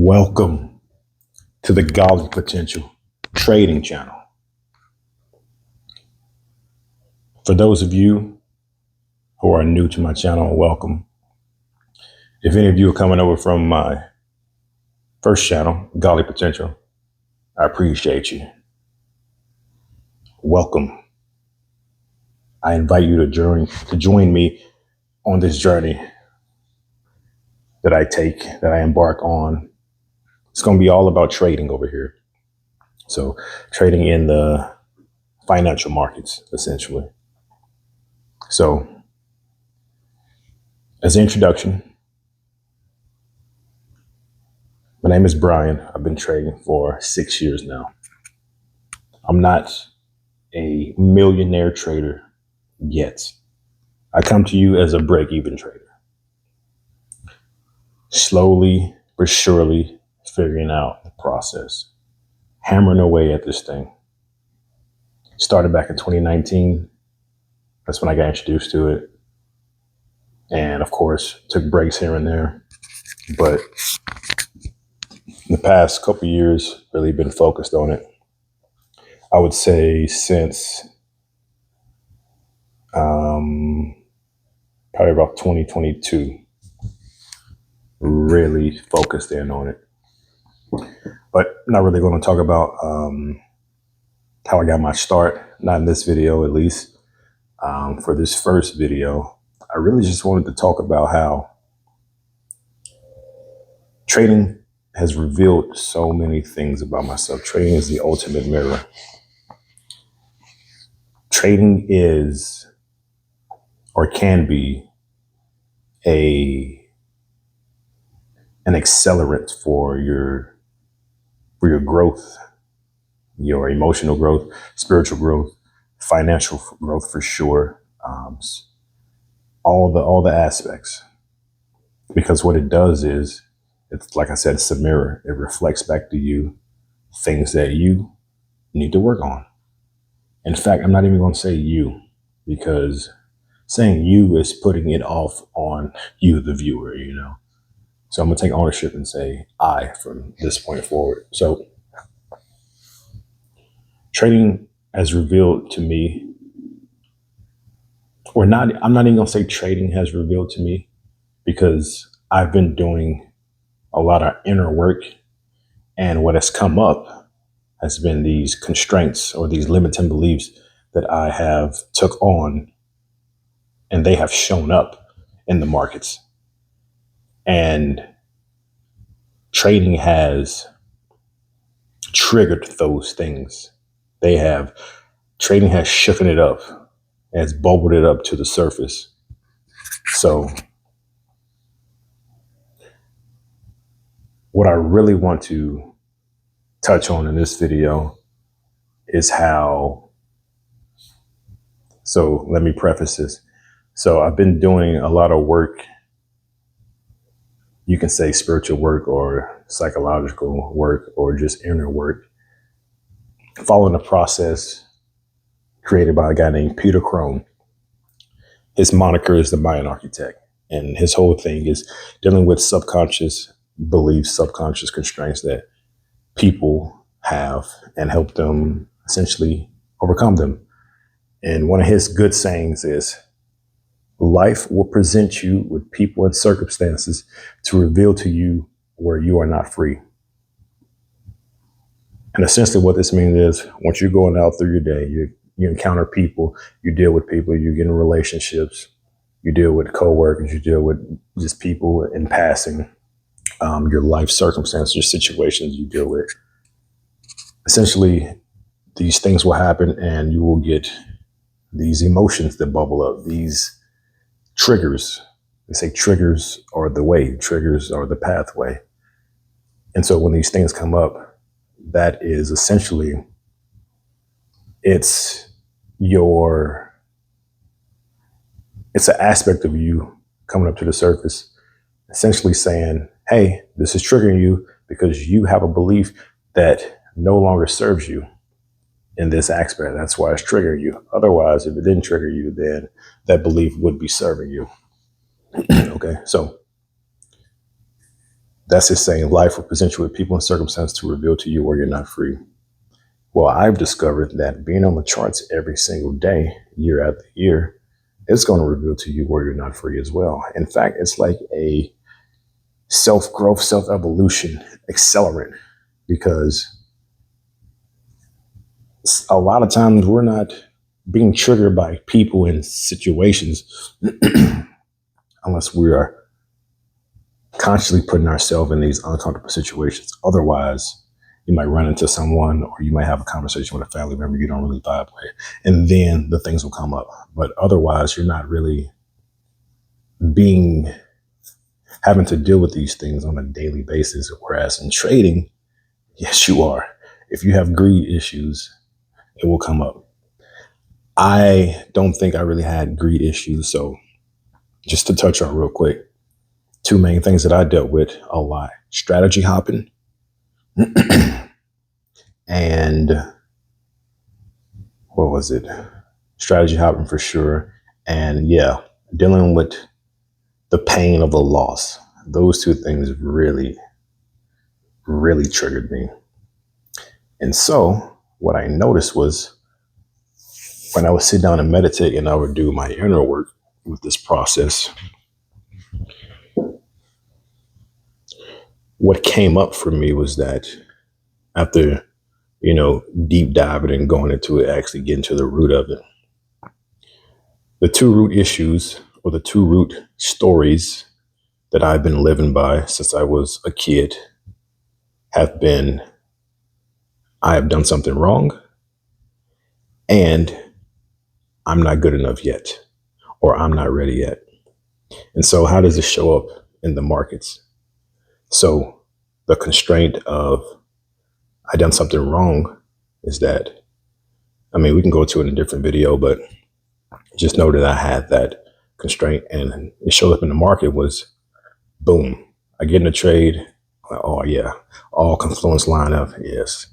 Welcome to the GodlyPotential trading channel. For those of you who are new to my channel, welcome. If any of you are coming over from my first channel, GodlyPotential, I appreciate you. Welcome. I invite you to join me on this journey that I embark on. It's going to be all about trading over here. So trading in the financial markets, essentially. So as an introduction, my name is Brian. I've been trading for 6 years now. I'm not a millionaire trader yet. I come to you as a break-even trader. Slowly but surely figuring out the process, hammering away at this thing. Started back in 2019. That's when I got introduced to it. And of course, took breaks here and there. But in the past couple of years, really been focused on it. I would say since probably about 2022, really focused in on it. But not really going to talk about how I got my start, not in this video at least. For this first video, I really just wanted to talk about how trading has revealed so many things about myself. Trading is the ultimate mirror. Trading is, or can be, an accelerant for your growth, your emotional growth, spiritual growth, financial growth for sure. All the aspects. Because what it does is, it's like I said, it's a mirror. It reflects back to you things that you need to work on. In fact, I'm not even going to say you, because saying you is putting it off on you, the viewer, So I'm going to take ownership and say I from this point forward. So trading has revealed to me, I'm not even going to say trading has revealed to me, because I've been doing a lot of inner work, and what has come up has been these constraints or these limiting beliefs that I have took on, and they have shown up in the markets. And trading has triggered those things. Trading has shooken it up, has bubbled it up to the surface. So what I really want to touch on in this video is so let me preface this. So I've been doing a lot of work. You can say spiritual work or psychological work or just inner work, following a process created by a guy named Peter Crone. His moniker is the Mayan architect, and his whole thing is dealing with subconscious beliefs, subconscious constraints that people have, and help them essentially overcome them. And one of his good sayings is, life will present you with people and circumstances to reveal to you where you are not free. And essentially what this means is, once you're going out through your day, you encounter people, you deal with people, you get in relationships, you deal with coworkers, you deal with just people in passing, your life circumstances, your situations you deal with. Essentially, these things will happen, and you will get these emotions that bubble up, these triggers. They say triggers are the way, triggers are the pathway. And so when these things come up, that is essentially, it's an aspect of you coming up to the surface, essentially saying, hey, this is triggering you because you have a belief that no longer serves you in this aspect. That's why it's triggering you. Otherwise, if it didn't trigger you, then that belief would be serving you. Okay, so That's his saying, life will present you with people and circumstances to reveal to you where you're not free. Well, I've discovered that being on the charts every single day, year after year, is going to reveal to you where you're not free as well. In fact, it's like a self growth, self evolution accelerant, because a lot of times we're not being triggered by people and situations unless we are consciously putting ourselves in these uncomfortable situations. Otherwise, you might run into someone, or you might have a conversation with a family member you don't really vibe with, and then the things will come up. But otherwise, you're not really having to deal with these things on a daily basis. Whereas in trading, yes, you are. If you have greed issues, it will come up. I don't think I really had greed issues. So just to touch on real quick, two main things that I dealt with a lot: strategy hopping and what was it? Strategy hopping for sure. And yeah, dealing with the pain of the loss. Those two things really, really triggered me. And so what I noticed was, when I would sit down and meditate and I would do my inner work with this process, what came up for me was that after, deep diving and going into it, actually getting to the root of it, the two root issues, or the two root stories that I've been living by since I was a kid, have been: I have done something wrong, and I'm not good enough yet, or I'm not ready yet. And so how does this show up in the markets? So the constraint of I done something wrong is that, we can go to it in a different video, but just know that I had that constraint, and it showed up in the market was, boom, I get in a trade. Oh yeah, all confluence line up. Yes,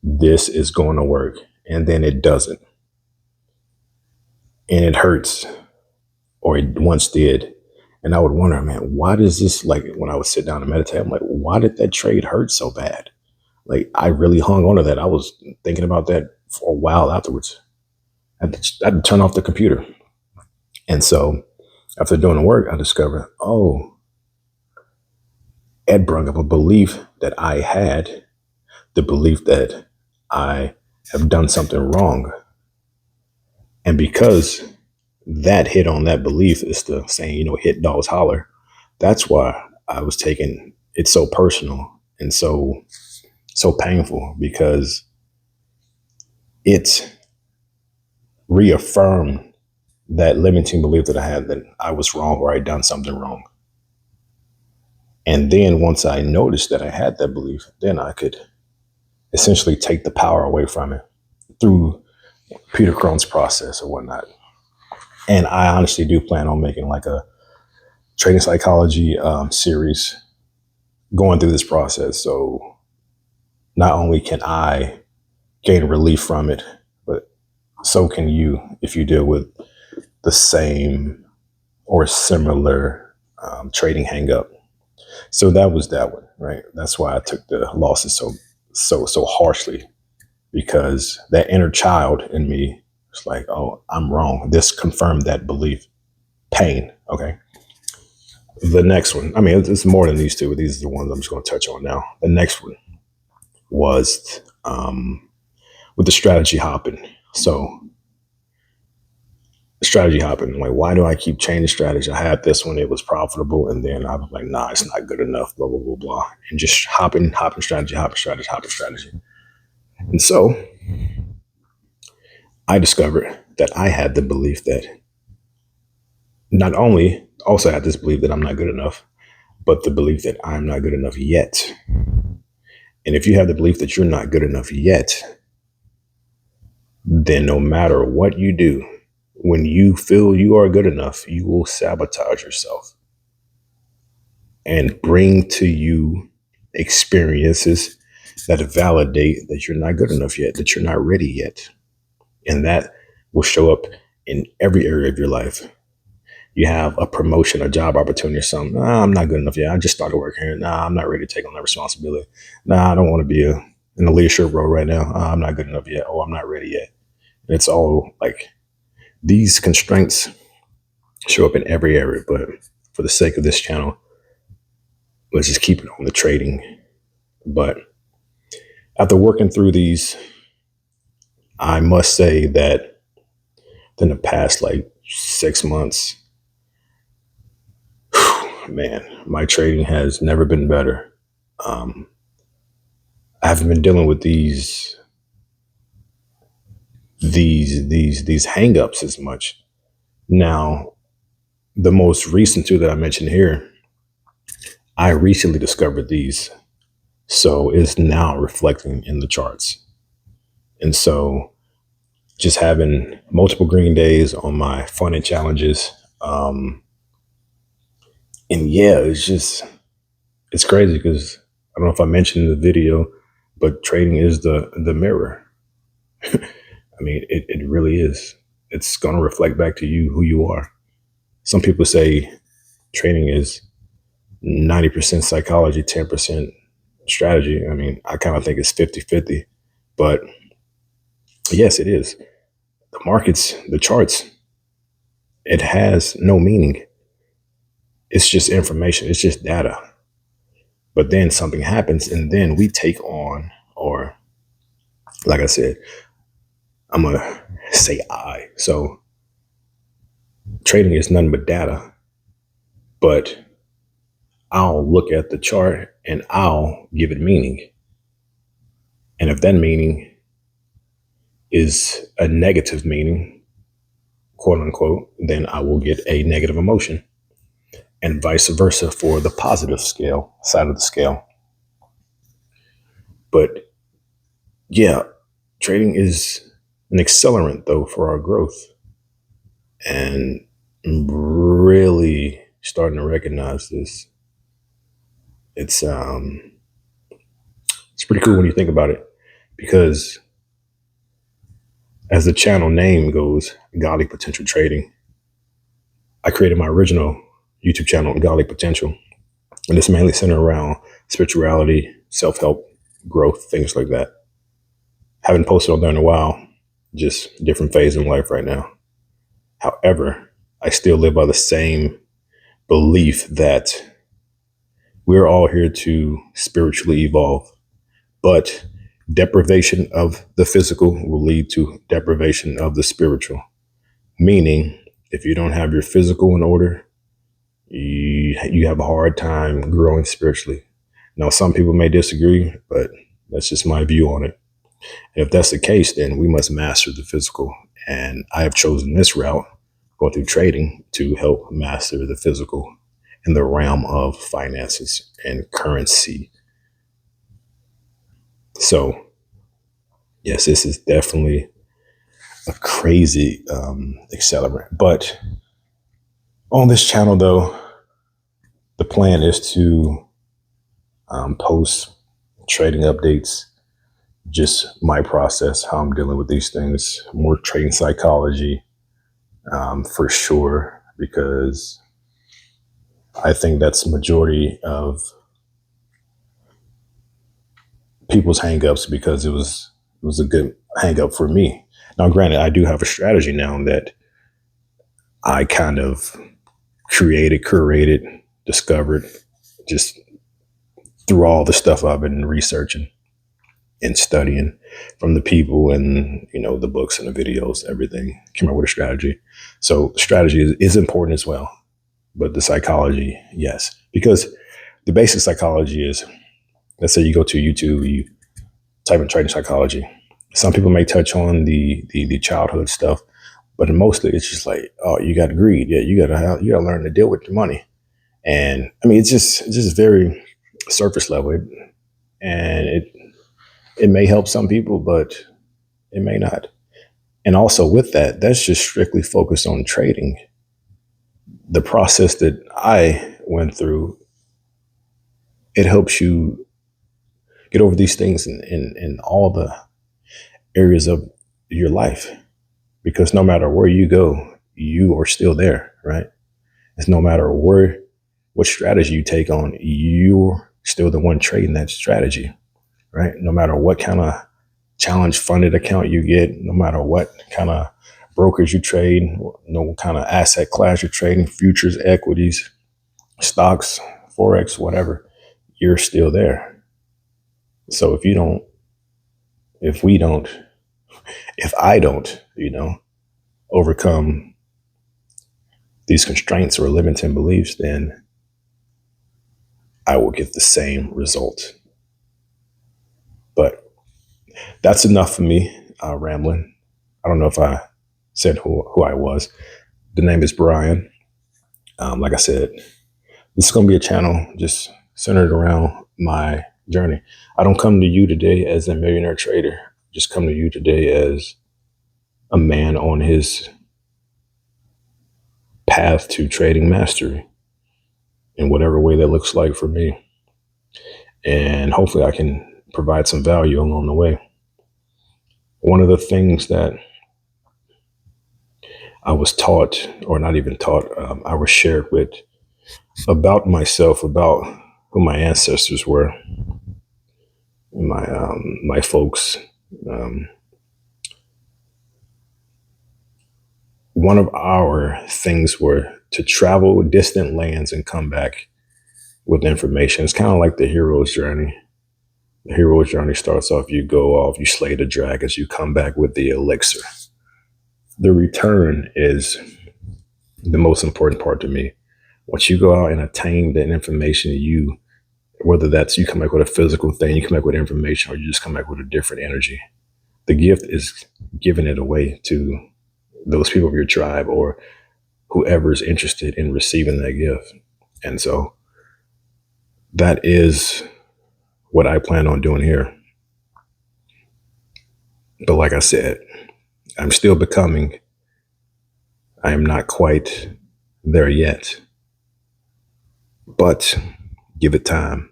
this is going to work. And then it doesn't. And it hurts, or it once did. And I would wonder, man, why does this, like, when I would sit down and meditate, I'm like, why did that trade hurt so bad? Like, I really hung on to that. I was thinking about that for a while afterwards. I had to turn off the computer. And so after doing the work, I discovered, it brought up a belief that I had, the belief that I have done something wrong. And because that hit on that belief, is the saying, hit dogs holler. That's why I was taking it so personal and so painful, because it reaffirmed that limiting belief that I had, that I was wrong or I'd done something wrong. And then once I noticed that I had that belief, then I could essentially take the power away from it through Peter Crohn's process or whatnot. And I honestly do plan on making like a trading psychology series going through this process. So not only can I gain relief from it, but so can you if you deal with the same or similar trading hang up. So that was that one, right? That's why I took the losses so harshly, because that inner child in me was like, oh, I'm wrong. This confirmed that belief. Pain. Okay. The next one, it's more than these two, but these are the ones I'm just going to touch on now. The next one was with the strategy hopping. So strategy hopping, like, why do I keep changing strategy? I had this one, it was profitable, and then I was like, nah, it's not good enough, blah, blah, blah, blah. And just hopping strategy. And so I discovered that I had the belief that not only also had this belief that I'm not good enough, but the belief that I'm not good enough yet. And if you have the belief that you're not good enough yet, then no matter what you do, when you feel you are good enough, you will sabotage yourself and bring to you experiences that validate that you're not good enough yet, that you're not ready yet. And that will show up in every area of your life. you have a promotion, a job opportunity or something. Nah, I'm not good enough yet. I just started working here. Nah, I'm not ready to take on that responsibility. Nah, I don't want to be in a leadership role right now. I'm not good enough yet. Oh, I'm not ready yet. And it's all like these constraints show up in every area. But for the sake of this channel, let's just keep it on the trading. But after working through these, I must say that in the past like 6 months, man, my trading has never been better. Um, I haven't been dealing with these hangups as much. Now, the most recent two that I mentioned here, I recently discovered these, so it's now reflecting in the charts. And so, just having multiple green days on my fun and challenges, and yeah, it's crazy because I don't know if I mentioned in the video, but trading is the mirror. I mean, it really is. It's going to reflect back to you who you are. Some people say trading is 90% psychology, 10% strategy. I mean, I kind of think it's 50-50, but yes, it is. The markets, the charts, it has no meaning. It's just information. It's just data. But then something happens and then we take on, or like I said, I'm going to say I. So trading is nothing but data, but I'll look at the chart and I'll give it meaning. And if that meaning is a negative meaning, quote unquote, then I will get a negative emotion, and vice versa for the positive scale side of the scale. But yeah, trading is an accelerant though for our growth. And I'm really starting to recognize this. It's pretty cool when you think about it, because as the channel name goes, Godly Potential Trading, I created my original YouTube channel, Godly Potential, and it's mainly centered around spirituality, self-help, growth, things like that. Haven't posted on there in a while, just different phase in life right now. However, I still live by the same belief that we're all here to spiritually evolve, but deprivation of the physical will lead to deprivation of the spiritual. Meaning, if you don't have your physical in order, you have a hard time growing spiritually. Now, some people may disagree, but that's just my view on it. And if that's the case, then we must master the physical. And I have chosen this route, going through trading, to help master the physical in the realm of finances and currency. So, yes, this is definitely a crazy accelerant. But on this channel, though, the plan is to post trading updates, just my process, how I'm dealing with these things, more trading psychology, for sure, because I think that's the majority of people's hangups, because it was a good hangup for me. Now, granted, I do have a strategy now that I kind of created, curated, discovered, just through all the stuff I've been researching and studying from the people and, the books and the videos, everything. Came up with a strategy. So strategy is important as well. But the psychology, yes. Because the basic psychology is, let's say you go to YouTube, you type in trading psychology. Some people may touch on the childhood stuff, but mostly it's just like, oh, you got greed. Yeah, you gotta learn to deal with your money. And I mean, it's just very surface level. And it may help some people, but it may not. And also with that, that's just strictly focused on trading. The process that I went through, it helps you get over these things in all the areas of your life, because no matter where you go, you are still there, right? It's no matter what strategy you take on, you're still the one trading that strategy, right? No matter what kind of challenge funded account you get, no matter what kind of brokers you trade, no kind of asset class you're trading, futures, equities, stocks, Forex, whatever, you're still there. So if we don't, if I don't, overcome these constraints or limiting beliefs, then I will get the same result. But that's enough for me rambling. I don't know if I said who I was. The name is Brian. Like I said, this is going to be a channel just centered around my journey. I don't come to you today as a millionaire trader. Just come to you today as a man on his path to trading mastery in whatever way that looks like for me. And hopefully I can provide some value along the way. One of the things that I was taught, or not even taught, I was shared with about myself, about who my ancestors were, my folks. Um, One of our things were to travel distant lands and come back with information. It's kind of like the hero's journey. The hero's journey starts off, you go off, you slay the dragons, you come back with the elixir. The return is the most important part to me. Once you go out and attain that information, whether that's you come back with a physical thing, you come back with information, or you just come back with a different energy. The gift is giving it away to those people of your tribe or whoever is interested in receiving that gift. And so that is what I plan on doing here. But like I said, I'm still becoming. I am not quite there yet, but give it time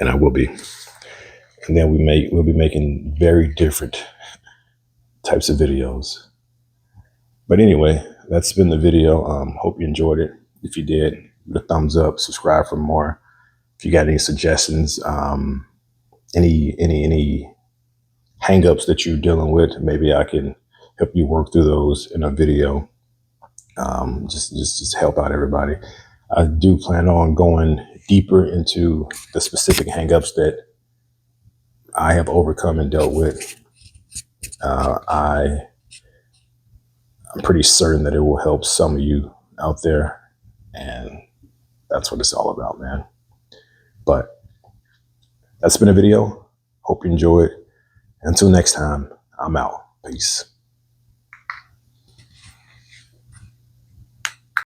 and I will be. And then we'll be making very different types of videos. But anyway, that's been the video. Hope you enjoyed it. If you did, give it a thumbs up, subscribe for more. If you got any suggestions, any hangups that you're dealing with, maybe I can help you work through those in a video. Just help out everybody. I do plan on going deeper into the specific hangups that I have overcome and dealt with. I'm pretty certain that it will help some of you out there, and that's what it's all about, man. But that's been a video. Hope you enjoy it. Until next time, I'm out. Peace.